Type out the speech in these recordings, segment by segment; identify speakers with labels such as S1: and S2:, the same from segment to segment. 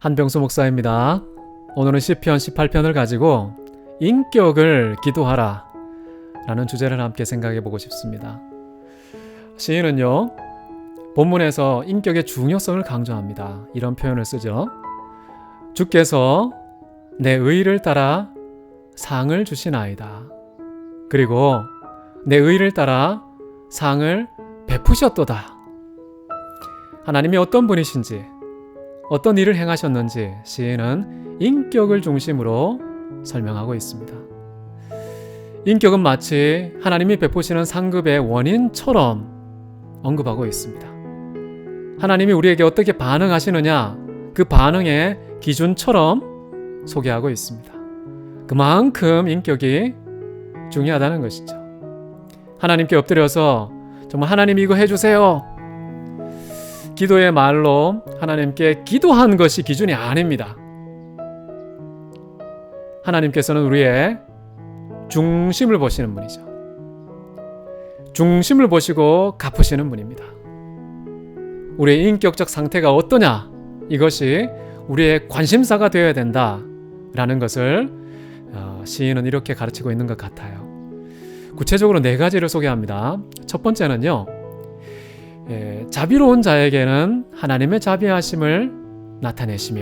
S1: 한병수 목사입니다. 오늘은 시편 18편을 가지고 인격을 기도하라 라는 주제를 함께 생각해 보고 싶습니다. 시인은요, 본문에서 인격의 중요성을 강조합니다. 이런 표현을 쓰죠. 주께서 내 의를 따라 상을 주시나이다. 그리고 내 의를 따라 상을 베푸셨도다. 하나님이 어떤 분이신지, 어떤 일을 행하셨는지 시인은 인격을 중심으로 설명하고 있습니다. 인격은 마치 하나님이 베푸시는 상급의 원인처럼 언급하고 있습니다. 하나님이 우리에게 어떻게 반응하시느냐, 그 반응의 기준처럼 소개하고 있습니다. 그만큼 인격이 중요하다는 것이죠. 하나님께 엎드려서 정말 하나님 이거 해주세요. 기도의 말로 하나님께 기도한 것이 기준이 아닙니다. 하나님께서는 우리의 중심을 보시는 분이죠. 중심을 보시고 갚으시는 분입니다. 우리의 인격적 상태가 어떠냐, 이것이 우리의 관심사가 되어야 된다라는 것을 시인은 이렇게 가르치고 있는 것 같아요. 구체적으로 4가지를 소개합니다. 첫 번째는요, 자비로운 자에게는 하나님의 자비하심을 나타내시며.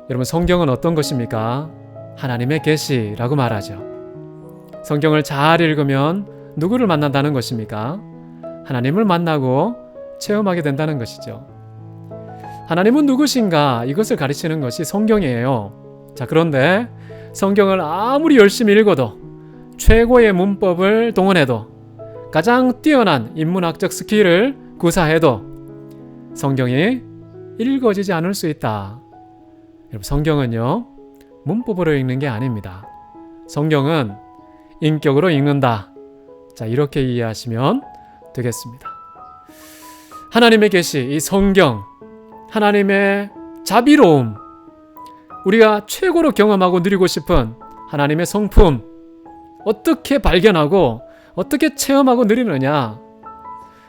S1: 여러분, 성경은 어떤 것입니까? 하나님의 계시라고 말하죠. 성경을 잘 읽으면 누구를 만난다는 것입니까? 하나님을 만나고 체험하게 된다는 것이죠. 하나님은 누구신가? 이것을 가르치는 것이 성경이에요. 자, 그런데 성경을 아무리 열심히 읽어도, 최고의 문법을 동원해도, 가장 뛰어난 인문학적 스킬을 구사해도 성경이 읽어지지 않을 수 있다. 여러분, 성경은요, 문법으로 읽는 게 아닙니다. 성경은 인격으로 읽는다. 자, 이렇게 이해하시면 되겠습니다. 하나님의 계시, 이 성경, 하나님의 자비로움, 우리가 최고로 경험하고 누리고 싶은 하나님의 성품, 어떻게 발견하고 어떻게 체험하고 누리느냐?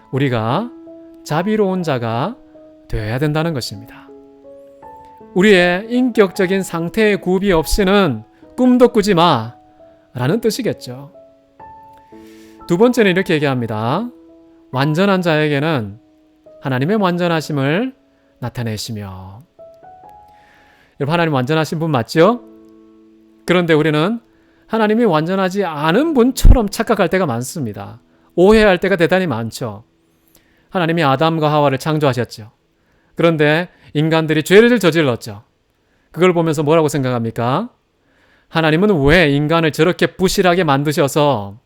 S1: 우리가 자비로운 자가 되어야 된다는 것입니다. 우리의 인격적인 상태의 구비 없이는 꿈도 꾸지 마 라는 뜻이겠죠. 두 번째는 이렇게 얘기합니다. 완전한 자에게는 하나님의 완전하심을 나타내시며. 여러분, 하나님 완전하신 분 맞죠? 그런데 우리는 하나님이 완전하지 않은 분처럼 착각할 때가 많습니다. 오해할 때가 대단히 많죠. 하나님이 아담과 하와를 창조하셨죠. 그런데 인간들이 죄를 저질렀죠. 그걸 보면서 뭐라고 생각합니까? 하나님은 왜 인간을 저렇게 부실하게 만드셔서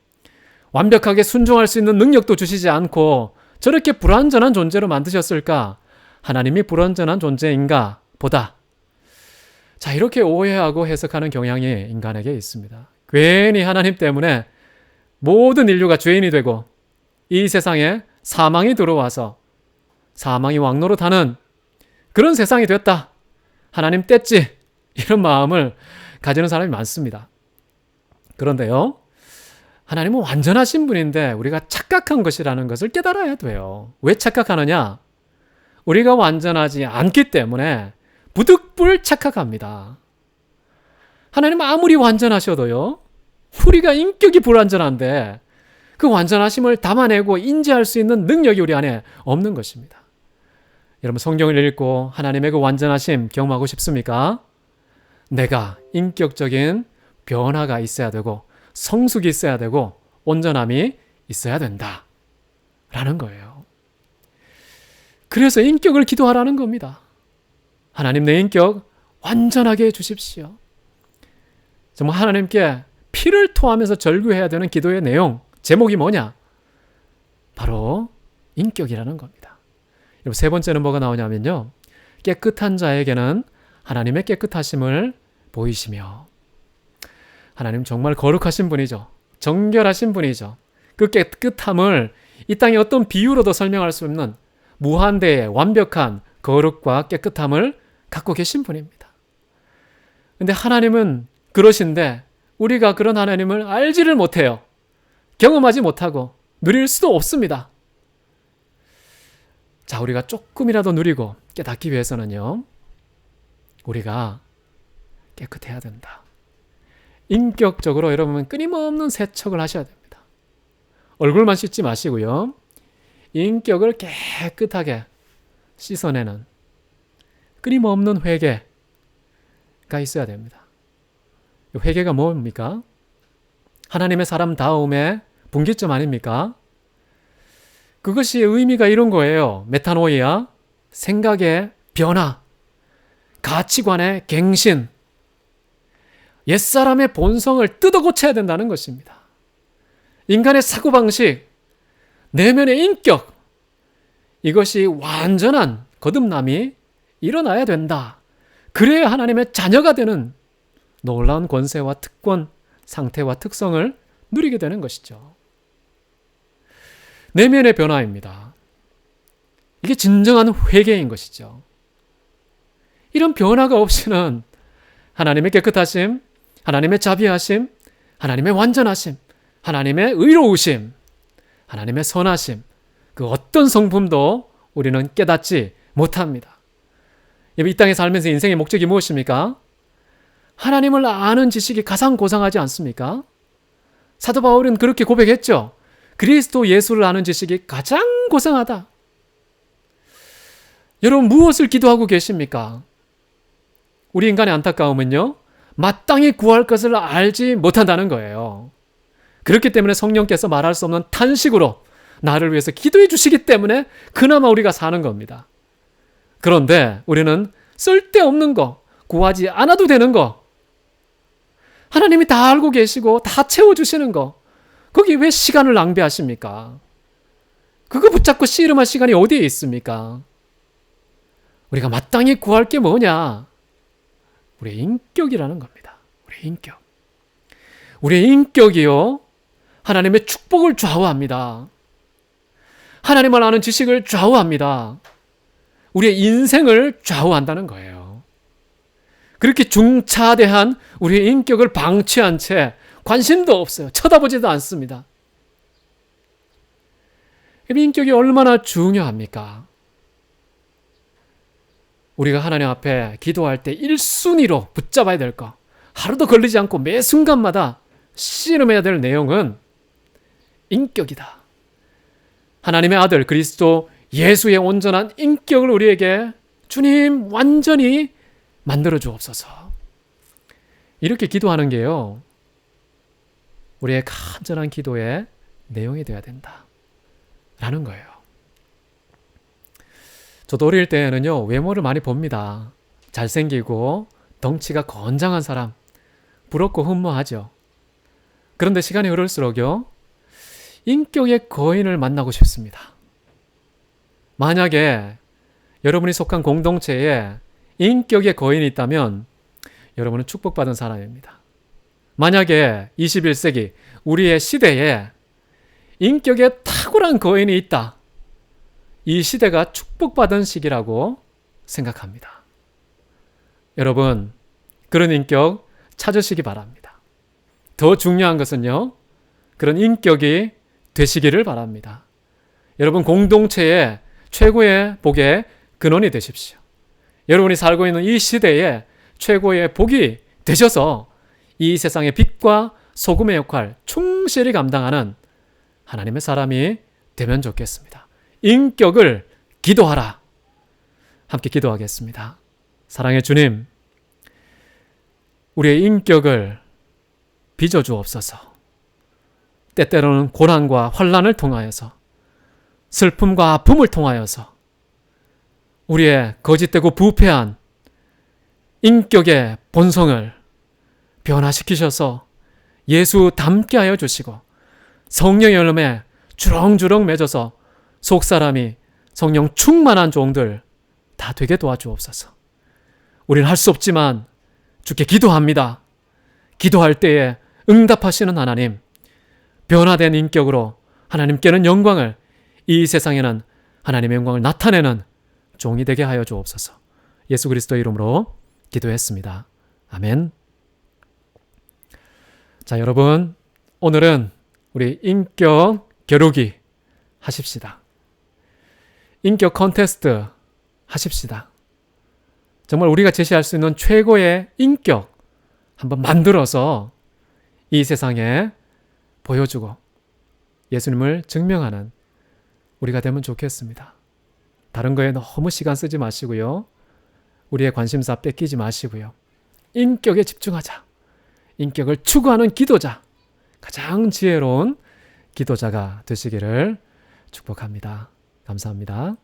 S1: 완벽하게 순종할 수 있는 능력도 주시지 않고 저렇게 불완전한 존재로 만드셨을까? 하나님이 불완전한 존재인가 보다. 자, 이렇게 오해하고 해석하는 경향이 인간에게 있습니다. 괜히 하나님 때문에 모든 인류가 죄인이 되고 이 세상에 사망이 들어와서 사망이 왕노릇하는 그런 세상이 됐다. 하나님 뗐지. 이런 마음을 가지는 사람이 많습니다. 그런데요, 하나님은 완전하신 분인데 우리가 착각한 것이라는 것을 깨달아야 돼요. 왜 착각하느냐? 우리가 완전하지 않기 때문에 부득불 착각합니다. 하나님 아무리 완전하셔도요, 우리가 인격이 불완전한데 그 완전하심을 담아내고 인지할 수 있는 능력이 우리 안에 없는 것입니다. 여러분, 성경을 읽고 하나님의 그 완전하심 경험하고 싶습니까? 내가 인격적인 변화가 있어야 되고 성숙이 있어야 되고 온전함이 있어야 된다 라는 거예요. 그래서 인격을 기도하라는 겁니다. 하나님, 내 인격 완전하게 해주십시오. 정말 하나님께 피를 토하면서 절규해야 되는 기도의 내용, 제목이 뭐냐? 바로 인격이라는 겁니다. 여러분, 세 번째는 뭐가 나오냐면요, 깨끗한 자에게는 하나님의 깨끗하심을 보이시며. 하나님 정말 거룩하신 분이죠. 정결하신 분이죠. 그 깨끗함을 이 땅의 어떤 비유로도 설명할 수 없는 무한대의 완벽한 거룩과 깨끗함을 갖고 계신 분입니다. 근데 하나님은 그러신데 우리가 그런 하나님을 알지를 못해요. 경험하지 못하고 누릴 수도 없습니다. 자, 우리가 조금이라도 누리고 깨닫기 위해서는요, 우리가 깨끗해야 된다. 인격적으로 여러분 끊임없는 세척을 하셔야 됩니다. 얼굴만 씻지 마시고요, 인격을 깨끗하게 씻어내는 끊임없는 회개가 있어야 됩니다. 회개가 뭡니까? 하나님의 사람다움의 분기점 아닙니까? 그것이 의미가 이런 거예요. 메타노이아, 생각의 변화, 가치관의 갱신, 옛사람의 본성을 뜯어 고쳐야 된다는 것입니다. 인간의 사고방식, 내면의 인격, 이것이 완전한 거듭남이 일어나야 된다. 그래야 하나님의 자녀가 되는 놀라운 권세와 특권, 상태와 특성을 누리게 되는 것이죠. 내면의 변화입니다. 이게 진정한 회개인 것이죠. 이런 변화가 없이는 하나님의 깨끗하심, 하나님의 자비하심, 하나님의 완전하심, 하나님의 의로우심, 하나님의 선하심, 그 어떤 성품도 우리는 깨닫지 못합니다. 이 땅에 살면서 인생의 목적이 무엇입니까? 하나님을 아는 지식이 가장 고상하지 않습니까? 사도 바울은 그렇게 고백했죠. 그리스도 예수를 아는 지식이 가장 고상하다. 여러분, 무엇을 기도하고 계십니까? 우리 인간의 안타까움은요, 마땅히 구할 것을 알지 못한다는 거예요. 그렇기 때문에 성령께서 말할 수 없는 탄식으로 나를 위해서 기도해 주시기 때문에 그나마 우리가 사는 겁니다. 그런데 우리는 쓸데없는 거, 구하지 않아도 되는 거, 하나님이 다 알고 계시고 다 채워주시는 거, 거기 왜 시간을 낭비하십니까? 그거 붙잡고 씨름할 시간이 어디에 있습니까? 우리가 마땅히 구할 게 뭐냐? 우리의 인격이라는 겁니다. 우리의 인격. 우리의 인격이요, 하나님의 축복을 좌우합니다. 하나님을 아는 지식을 좌우합니다. 우리의 인생을 좌우한다는 거예요. 그렇게 중차대한 우리의 인격을 방치한 채 관심도 없어요. 쳐다보지도 않습니다. 인격이 얼마나 중요합니까? 우리가 하나님 앞에 기도할 때 1순위로 붙잡아야 될 거, 하루도 걸리지 않고 매 순간마다 씨름해야 될 내용은 인격이다. 하나님의 아들 그리스도 예수의 온전한 인격을 우리에게 주님 완전히 만들어 주옵소서. 이렇게 기도하는 게요, 우리의 간절한 기도의 내용이 되어야 된다 라는 거예요. 저도 어릴 때는요, 외모를 많이 봅니다. 잘생기고 덩치가 건장한 사람, 부럽고 흠모하죠. 그런데 시간이 흐를수록요, 인격의 거인을 만나고 싶습니다. 만약에 여러분이 속한 공동체에 인격의 거인이 있다면 여러분은 축복받은 사람입니다. 만약에 21세기 우리의 시대에 인격에 탁월한 거인이 있다, 이 시대가 축복받은 시기라고 생각합니다. 여러분, 그런 인격 찾으시기 바랍니다. 더 중요한 것은요, 그런 인격이 되시기를 바랍니다. 여러분, 공동체의 최고의 복의 근원이 되십시오. 여러분이 살고 있는 이 시대에 최고의 복이 되셔서 이 세상의 빛과 소금의 역할 충실히 감당하는 하나님의 사람이 되면 좋겠습니다. 인격을 기도하라. 함께 기도하겠습니다. 사랑의 주님, 우리의 인격을 빚어주옵소서. 때때로는 고난과 환난을 통하여서, 슬픔과 아픔을 통하여서 우리의 거짓되고 부패한 인격의 본성을 변화시키셔서 예수 닮게 하여 주시고, 성령의 열매 주렁주렁 맺어서 속사람이 성령 충만한 종들 다 되게 도와주옵소서. 우리는 할 수 없지만 주께 기도합니다. 기도할 때에 응답하시는 하나님, 변화된 인격으로 하나님께는 영광을, 이 세상에는 하나님의 영광을 나타내는 종이 되게 하여 주옵소서. 예수 그리스도의 이름으로 기도했습니다. 아멘. 자, 여러분, 오늘은 우리 인격 겨루기 하십시다. 인격 컨테스트 하십시다. 정말 우리가 제시할 수 있는 최고의 인격 한번 만들어서 이 세상에 보여주고 예수님을 증명하는 우리가 되면 좋겠습니다. 다른 거에 너무 시간 쓰지 마시고요. 우리의 관심사 뺏기지 마시고요. 인격에 집중하자. 인격을 추구하는 기도자, 가장 지혜로운 기도자가 되시기를 축복합니다. 감사합니다.